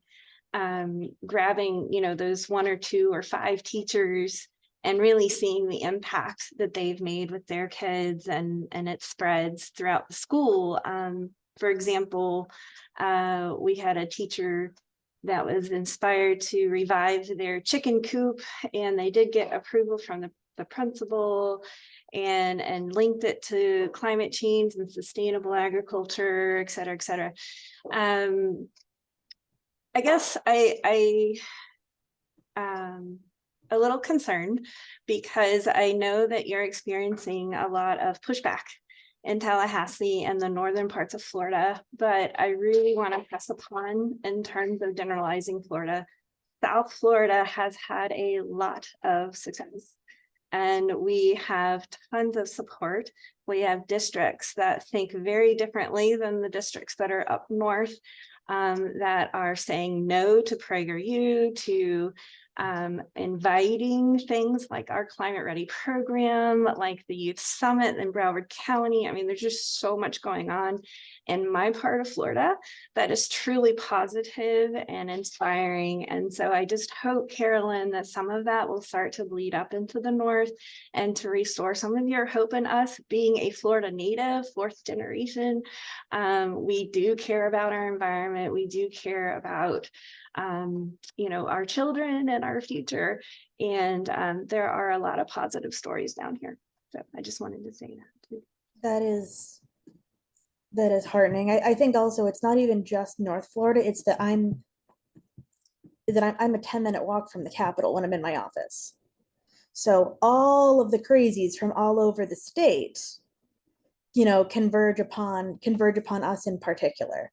[SPEAKER 5] grabbing, those 1 or 2 or 5 teachers and really seeing the impact that they've made with their kids, and it spreads throughout the school. For example, we had a teacher that was inspired to revive their chicken coop, and they did get approval from the principal, and linked it to climate change and sustainable agriculture, et cetera, et cetera. I guess I a little concerned because I know that you're experiencing a lot of pushback in Tallahassee and the northern parts of Florida, but I really want to press upon, in terms of generalizing Florida, South Florida has had a lot of success, and we have tons of support. We have districts that think very differently than the districts that are up north, that are saying no to PragerU, to inviting things like our Climate Ready program, like the Youth Summit in Broward County. I mean, there's just so much going on in my part of Florida that is truly positive and inspiring. And so I just hope, Carolyn, that some of that will start to bleed up into the north and to restore some of your hope in us. Being a Florida native, 4th generation, we do care about our environment. We do care about our children and our future. And there are a lot of positive stories down here. So I just wanted to say that too.
[SPEAKER 3] That is heartening. I think also it's not even just North Florida. It's that I'm a 10-minute walk from the Capitol when I'm in my office. So all of the crazies from all over the state, converge upon us in particular.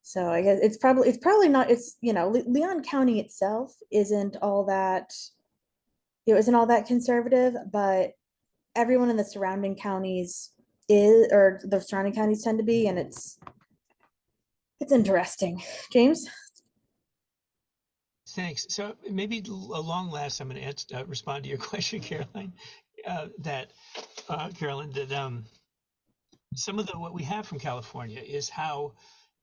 [SPEAKER 3] So I guess it's probably not, Leon County itself isn't all that conservative, but everyone in the surrounding counties tend to be, and it's interesting. James?
[SPEAKER 4] Thanks. So maybe along last, I'm going to respond to your question, Caroline. Carolyn, some of what we have from California is how,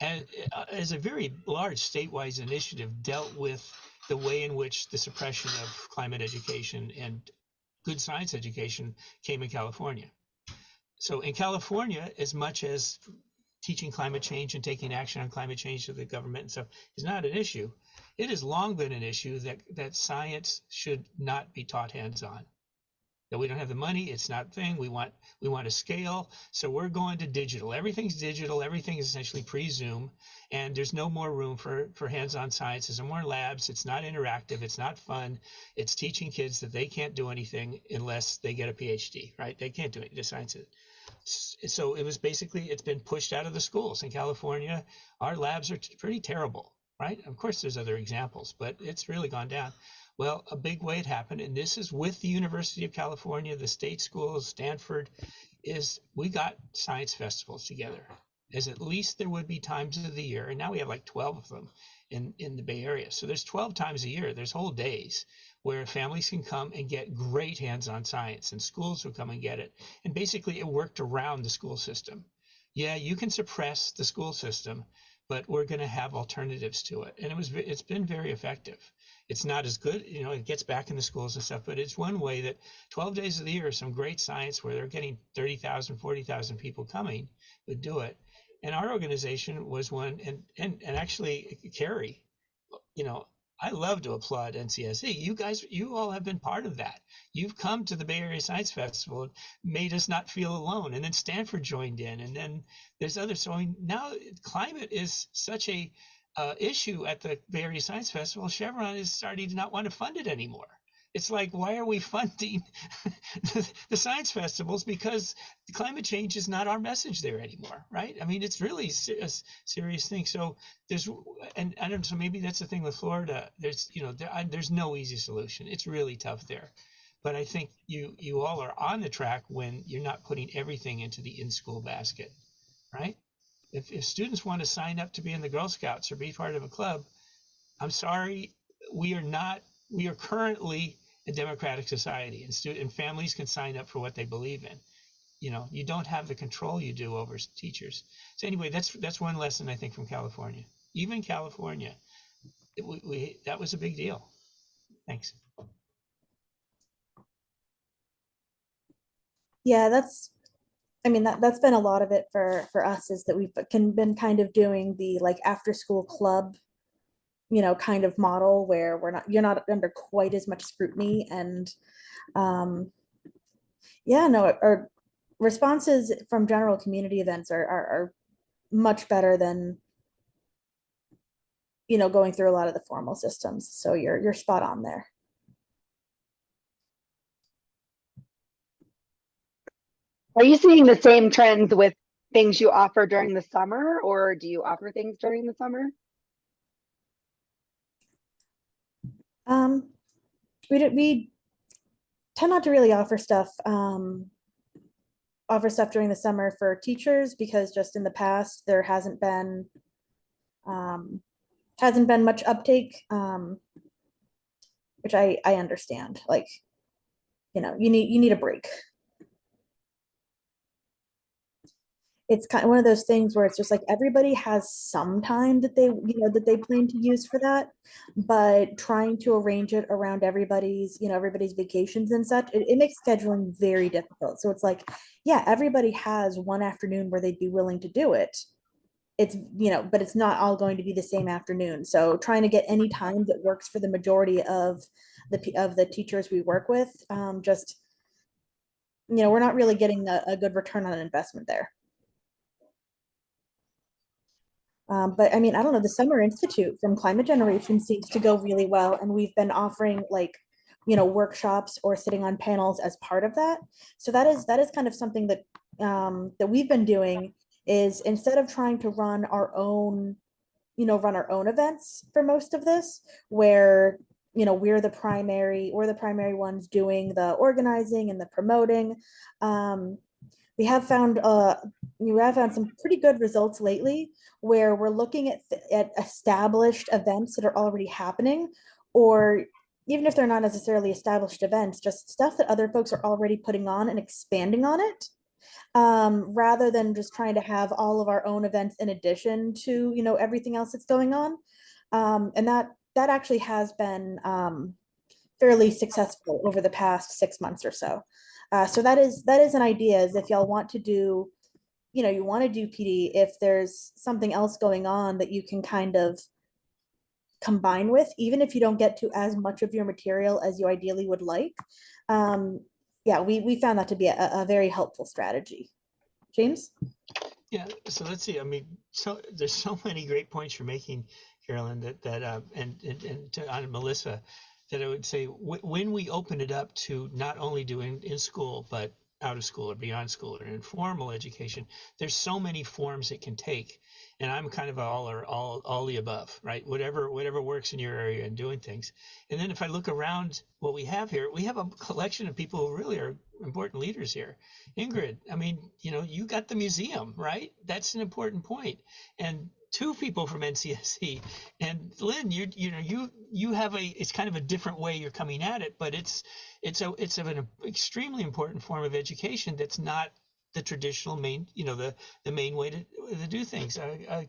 [SPEAKER 4] as a very large statewide initiative, dealt with the way in which the suppression of climate education and good science education came in California. So in California, as much as teaching climate change and taking action on climate change to the government and stuff is not an issue, it has long been an issue that science should not be taught hands-on. That we don't have the money, it's not a thing. We want a scale, so we're going to digital. Everything's digital. Everything is essentially pre-Zoom, and there's no more room for hands-on science. There's no more labs. It's not interactive. It's not fun. It's teaching kids that they can't do anything unless they get a PhD, right? They can't do it. The science is. So it was basically, it's been pushed out of the schools. In California, our labs are pretty terrible, right? Of course, there's other examples, but it's really gone down. Well, a big way it happened, and this is with the University of California, the state schools, Stanford, is we got science festivals together. As at least there would be times of the year, and now we have like 12 of them in the Bay Area. So there's 12 times a year. There's whole days where families can come and get great hands-on science, and schools will come and get it. And basically, it worked around the school system. Yeah, you can suppress the school system, but we're going to have alternatives to it. And it's been very effective. It's not as good, it gets back in the schools and stuff, but it's one way that 12 days of the year, some great science where they're getting 30,000, 40,000 people coming would do it. And our organization was one, and actually Carrie, I love to applaud NCSE. You guys, you all have been part of that. You've come to the Bay Area Science Festival and made us not feel alone. And then Stanford joined in, and then there's others. So now climate is such a issue at the Bay Area Science Festival. Chevron is starting to not want to fund it anymore. It's like, why are we funding the science festivals? Because climate change is not our message there anymore, right? I mean, it's really a serious thing. So and I don't know, so maybe that's the thing with Florida. There's no easy solution. It's really tough there. But I think you all are on the track when you're not putting everything into the in-school basket, right? If students want to sign up to be in the Girl Scouts or be part of a club, I'm sorry, we are currently a democratic society, and families can sign up for what they believe in. You don't have the control you do over teachers. So anyway, that's one lesson I think from California. Even California, that was a big deal. Thanks.
[SPEAKER 3] Yeah, that's been a lot of it for us, is that we've been kind of doing the like after school club, kind of model where you're not under quite as much scrutiny. And our responses from general community events are much better than going through a lot of the formal systems. So you're spot on there.
[SPEAKER 9] Are you seeing the same trends with things you offer during the summer, or do you offer things during the summer?
[SPEAKER 3] We tend not to really offer stuff during the summer for teachers, because just in the past there hasn't been much uptake, which I understand. Like, you need a break. It's kind of one of those things where it's just like everybody has some time that they plan to use for that, but trying to arrange it around everybody's vacations and such, it makes scheduling very difficult. So it's like, yeah, everybody has one afternoon where they'd be willing to do it. It's, but it's not all going to be the same afternoon. So trying to get any time that works for the majority of the teachers we work with, we're not really getting a good return on investment there. But I mean, I don't know, the Summer Institute from Climate Generation seems to go really well. And we've been offering workshops or sitting on panels as part of that. So that is kind of something that we've been doing, is instead of trying to run our own events for most of this, where we're the primary ones doing the organizing and the promoting. We have found some pretty good results lately, where we're looking at established events that are already happening, or even if they're not necessarily established events, just stuff that other folks are already putting on and expanding on it. rather than just trying to have all of our own events in addition to, you know, everything else that's going on. And that actually has been fairly successful over the past 6 months or so. So that is an idea, is if y'all want to do, you know, you want to do PD, if there's something else going on that you can kind of combine with, even if you don't get to as much of your material as you ideally would like. Yeah, we found that to be a very helpful strategy. James?
[SPEAKER 4] Yeah, so let's see. I mean, so there's so many great points you're making, Carolyn, and on Melissa, that I would say when we open it up to not only doing in school but out of school or beyond school or informal education, there's so many forms it can take. And I'm kind of all the above, right? Whatever works in your area and doing things. And then if I look around what we have here, we have a collection of people who really are important leaders here. Ingrid, I mean, you know, you got the museum, right? That's an important point. And 2 people from NCSE, and Lynn, you have it's kind of a different way you're coming at it, but it's of an extremely important form of education that's not the traditional main, you know, the main way to do things.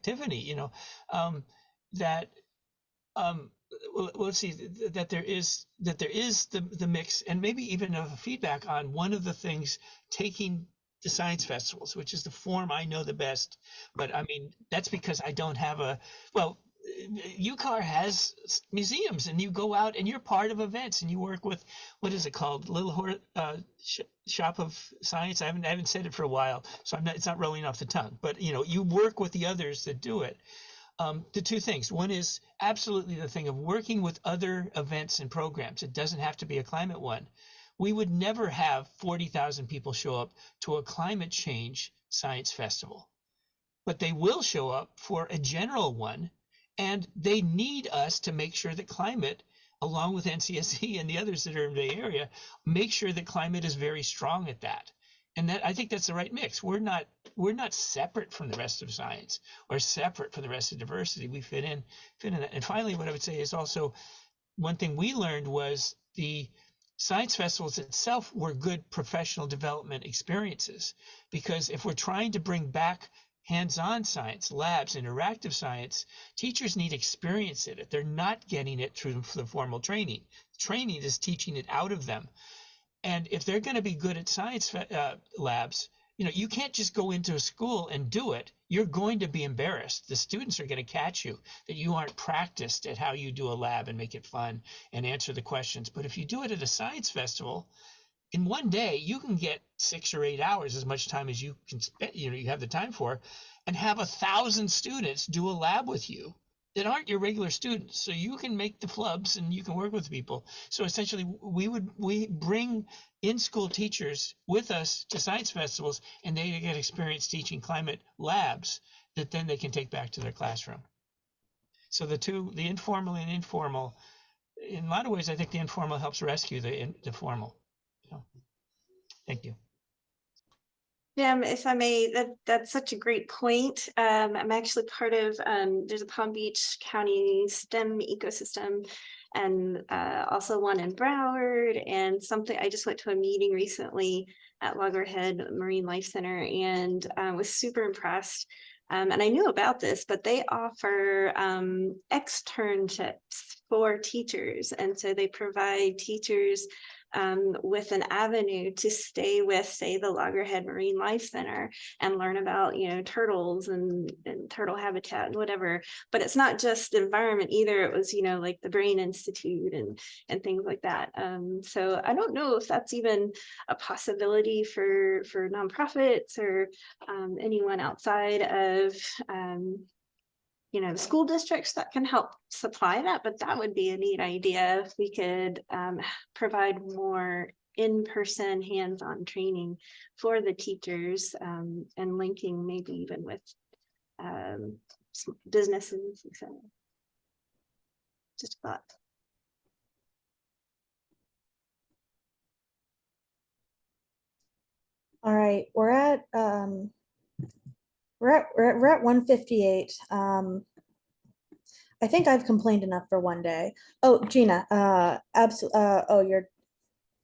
[SPEAKER 4] Tiffany, you know, well, let's see, that there is the mix, and maybe even a feedback on one of the things, taking the science festivals, which is the form I know the best. But I mean, that's because I don't have UCAR has museums, and you go out and you're part of events, and you work with, what is it called, Shop of Science. I haven't said it for a while, so it's not rolling off the tongue. But you know, you work with the others that do it. The 2 things. One is absolutely the thing of working with other events and programs. It doesn't have to be a climate one. We would never have 40,000 people show up to a climate change science festival, but they will show up for a general one, and they need us to make sure that climate, along with NCSE and the others that are in the area, make sure that climate is very strong at that. And that, I think that's the right mix. We're not separate from the rest of science or separate from the rest of diversity. We fit in that. And finally, what I would say is also, one thing we learned was the science festivals itself were good professional development experiences, because if we're trying to bring back hands-on science, labs, interactive science, teachers need experience in it. They're not getting it through the formal training. Training is teaching it out of them. And if they're going to be good at science labs, you know, you can't just go into a school and do it. You're going to be embarrassed. The students are going to catch you that you aren't practiced at how you do a lab and make it fun and answer the questions. But if you do it at a science festival, in one day, you can get 6 or 8 hours, as much time as you can spend, you know, you have the time for, and have 1,000 students do a lab with you that aren't your regular students. So you can make the flubs and you can work with people. So essentially, we bring in-school teachers with us to science festivals, and they get experience teaching climate labs that then they can take back to their classroom. So the informal and informal, in a lot of ways, I think the informal helps rescue the formal. So, thank you.
[SPEAKER 5] Yeah, if I may, that's such a great point. I'm actually part of, there's a Palm Beach County STEM ecosystem, and also one in Broward, and something, I just went to a meeting recently at Loggerhead Marine Life Center, and was super impressed. And I knew about this, but they offer externships for teachers. And so they provide teachers with an avenue to stay with, say, the Loggerhead Marine Life Center and learn about, you know, turtles and turtle habitat and whatever. But it's not just the environment either. It was, you know, like the Brain Institute and things like that. So I don't know if that's even a possibility for nonprofits or anyone outside of you know, school districts that can help supply that, but that would be a neat idea if we could provide more in-person hands-on training for the teachers, and linking maybe even with businesses, etc. Just a thought.
[SPEAKER 3] All right, we're at 1:58. I think I've complained enough for one day. Oh, Gina, absolutely. Oh, your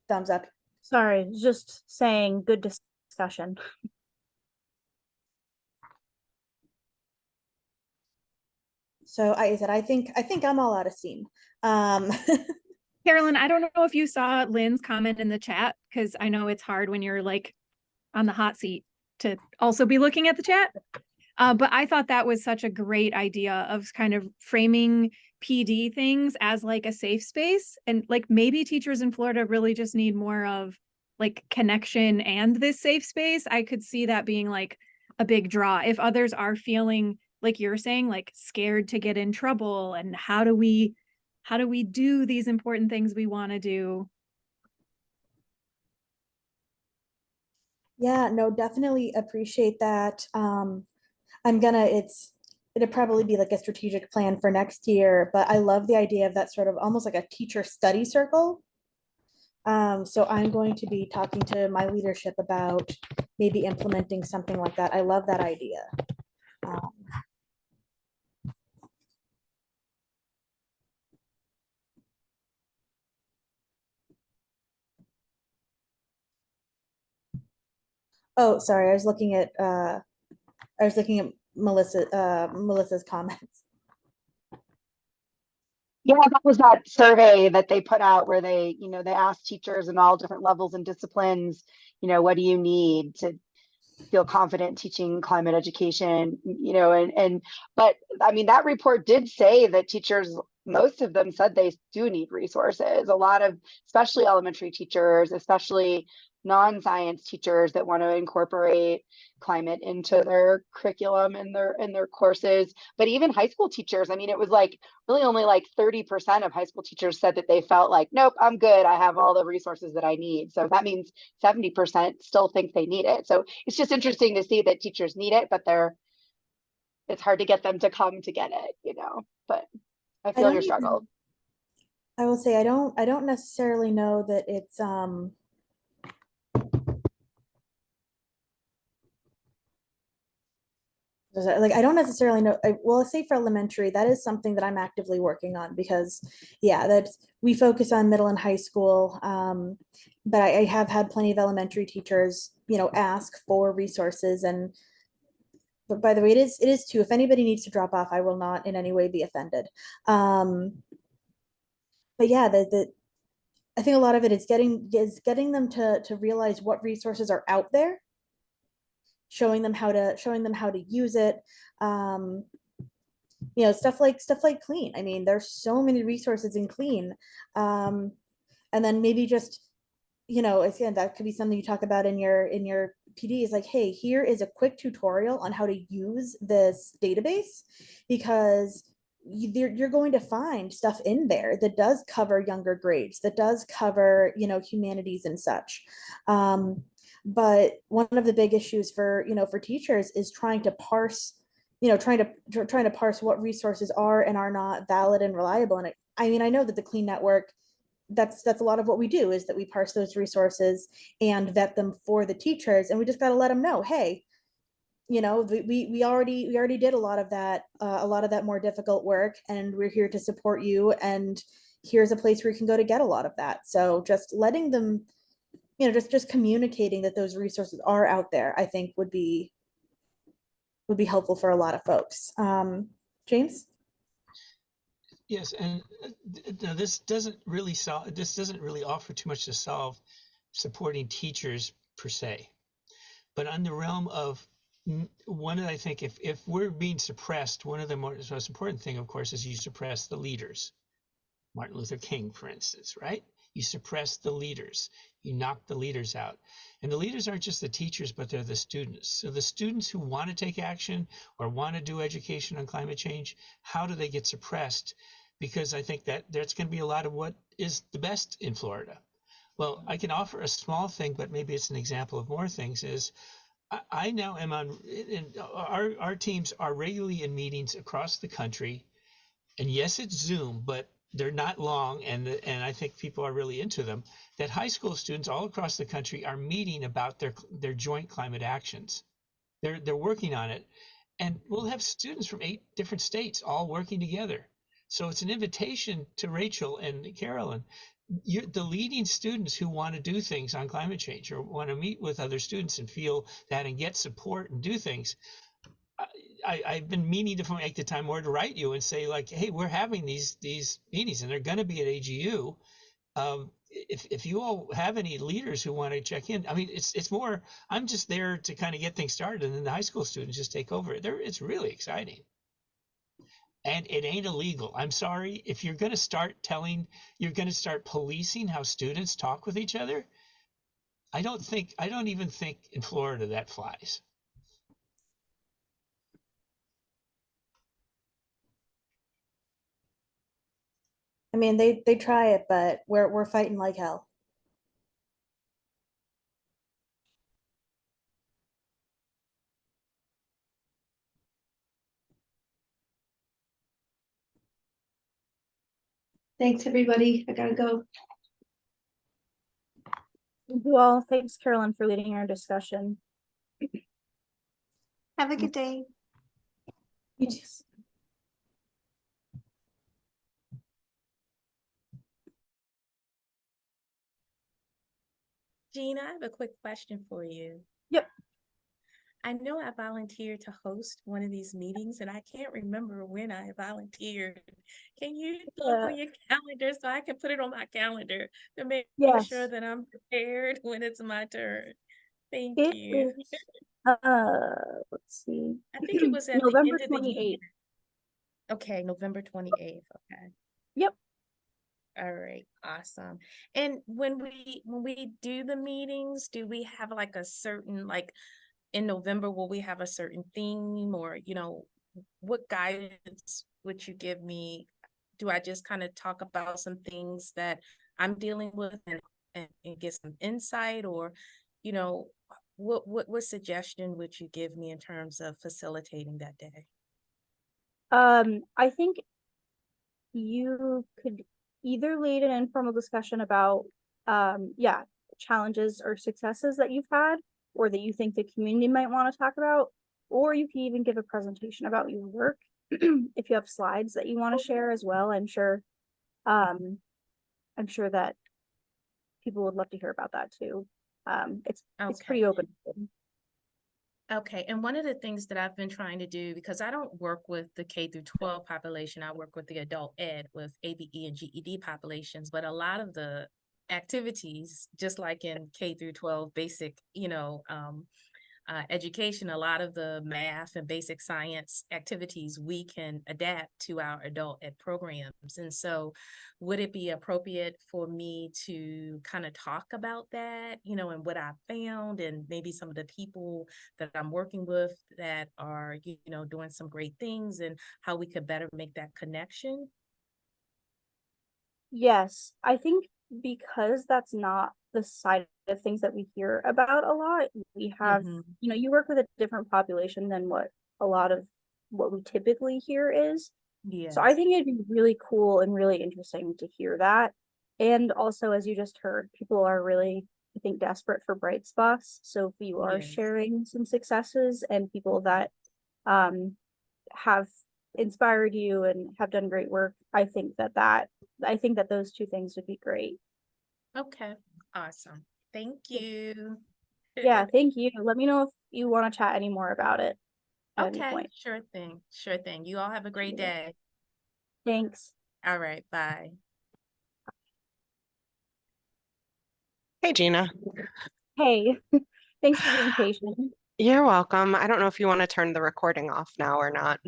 [SPEAKER 3] thumbs up.
[SPEAKER 1] Sorry, just saying good discussion.
[SPEAKER 3] So I said, I think I'm all out of steam.
[SPEAKER 7] Carolyn, I don't know if you saw Lynn's comment in the chat, because I know it's hard when you're like on the hot seat to also be looking at the chat. But I thought that was such a great idea of kind of framing PD things as like a safe space. And like maybe teachers in Florida really just need more of like connection and this safe space. I could see that being like a big draw. If others are feeling like you're saying, like scared to get in trouble, and how do we do these important things we want to do?
[SPEAKER 3] Yeah, no, definitely appreciate that. It'd probably be like a strategic plan for next year, but I love the idea of that sort of almost like a teacher study circle. So I'm going to be talking to my leadership about maybe implementing something like that. I love that idea. Oh, sorry, I was looking at Melissa's comments.
[SPEAKER 9] Yeah, that was that survey that they put out where they asked teachers in all different levels and disciplines, what do you need to feel confident teaching climate education, but I mean, that report did say that teachers, most of them said they do need resources. A lot of, especially elementary teachers, especially non-science teachers that want to incorporate climate into their curriculum and their courses. But even high school teachers, I mean, it was like really only like 30% of high school teachers said that they felt like, nope, I'm good, I have all the resources that I need. So that means 70% still think they need it. So it's just interesting to see that teachers need it, but it's hard to get them to come to get it, but I feel your struggle.
[SPEAKER 3] I will say I don't necessarily know that it's like I don't necessarily know. Well, say for elementary, that is something that I'm actively working on, because yeah, we focus on middle and high school, but I have had plenty of elementary teachers ask for resources. And but by the way, it is too, if anybody needs to drop off, I will not in any way be offended. But yeah, I think a lot of it is getting them to realize what resources are out there, showing them how to use it. Stuff like CLEAN. I mean, there's so many resources in CLEAN. And then maybe just, again, that could be something you talk about in your PD, is like, hey, here is a quick tutorial on how to use this database, because you're going to find stuff in there that does cover younger grades, that does cover, humanities and such. But one of the big issues for teachers is trying to parse what resources are and are not valid and reliable. And I mean, I know that the CLEAN network, that's a lot of what we do, is that we parse those resources and vet them for the teachers, and we just got to let them know, hey, we already did a lot of that more difficult work, and we're here to support you, and here's a place where you can go to get a lot of that. So just letting them, just communicating that those resources are out there, I think would be helpful for a lot of folks. James?
[SPEAKER 4] Yes, and this doesn't really offer too much to solve supporting teachers per se, but on the realm of I think if we're being suppressed, one of the most important thing, of course, is you suppress the leaders. Martin Luther King, for instance, right? You suppress the leaders, you knock the leaders out. And the leaders aren't just the teachers, but they're the students. So the students who want to take action or want to do education on climate change, how do they get suppressed? Because I think that there's going to be a lot of what is the best in Florida. Well, I can offer a small thing, but maybe it's an example of more things, is I now am our teams are regularly in meetings across the country. And yes, it's Zoom, but they're not long, and I think people are really into them, that high school students all across the country are meeting about their joint climate actions. They're working on it, and we'll have students from 8 different states all working together. So it's an invitation to Rachel and Carolyn. The leading students who want to do things on climate change or want to meet with other students and feel that and get support and do things. I've been meaning to make the time more to write you and say like, hey, we're having these meetings and they're going to be at AGU. If you all have any leaders who want to check in, I mean, it's more, I'm just there to kind of get things started and then the high school students just take over. It's really exciting. And it ain't illegal. I'm sorry. If you're going to start policing how students talk with each other, I don't even think in Florida that flies.
[SPEAKER 3] I mean, they try it, but we're fighting like hell.
[SPEAKER 8] Thanks, everybody. I gotta go.
[SPEAKER 1] Well, thanks, Carolyn, for leading our discussion.
[SPEAKER 5] Have a good day.
[SPEAKER 3] You just.
[SPEAKER 10] Gina, I have a quick question for you.
[SPEAKER 1] Yep.
[SPEAKER 10] I know I volunteered to host one of these meetings and I can't remember when I volunteered. Can you look on your calendar so I can put it on my calendar to make sure that I'm prepared when it's my turn? Thank you.
[SPEAKER 1] Is, let's see.
[SPEAKER 10] I think it was at
[SPEAKER 1] November
[SPEAKER 10] the end of the
[SPEAKER 1] 28th.
[SPEAKER 10] year. Okay, November 28th. Okay.
[SPEAKER 1] Yep.
[SPEAKER 10] All right, awesome. And when we do the meetings, do we have like a certain, like in November, will we have a certain theme, or what guidance would you give me? Do I just kind of talk about some things that I'm dealing with and get some insight, or what suggestion would you give me in terms of facilitating that day?
[SPEAKER 1] I think you could either lead an informal discussion about challenges or successes that you've had or that you think the community might want to talk about, or you can even give a presentation about your work if you have slides that you want to share as well. I'm sure that people would love to hear about that too. It's pretty open.
[SPEAKER 10] Okay, and one of the things that I've been trying to do, because I don't work with the K through 12 population, I work with the adult ed with ABE and GED populations, but a lot of the activities, just like in K through 12 basic, education, a lot of the math and basic science activities we can adapt to our adult ed programs. And so would it be appropriate for me to kind of talk about that, and what I found, and maybe some of the people that I'm working with that are, doing some great things, and how we could better make that connection?
[SPEAKER 1] Yes, I think because that's not the side of things that we hear about a lot. We have, you work with a different population than what a lot of what we typically hear is.
[SPEAKER 10] Yeah.
[SPEAKER 1] So I think it'd be really cool and really interesting to hear that. And also, as you just heard, people are really, I think, desperate for bright spots. So if you are sharing some successes and people that have inspired you and have done great work, I think that those two things would be great.
[SPEAKER 10] Okay, awesome. Thank you.
[SPEAKER 1] Yeah, thank you. Let me know if you want to chat any more about it at any
[SPEAKER 10] Okay,
[SPEAKER 1] point.
[SPEAKER 10] sure thing. You all have a great day.
[SPEAKER 1] Thanks.
[SPEAKER 10] All right, bye.
[SPEAKER 6] Hey, Gina.
[SPEAKER 1] Hey, thanks for being patient.
[SPEAKER 6] You're welcome. I don't know if you want to turn the recording off now or not.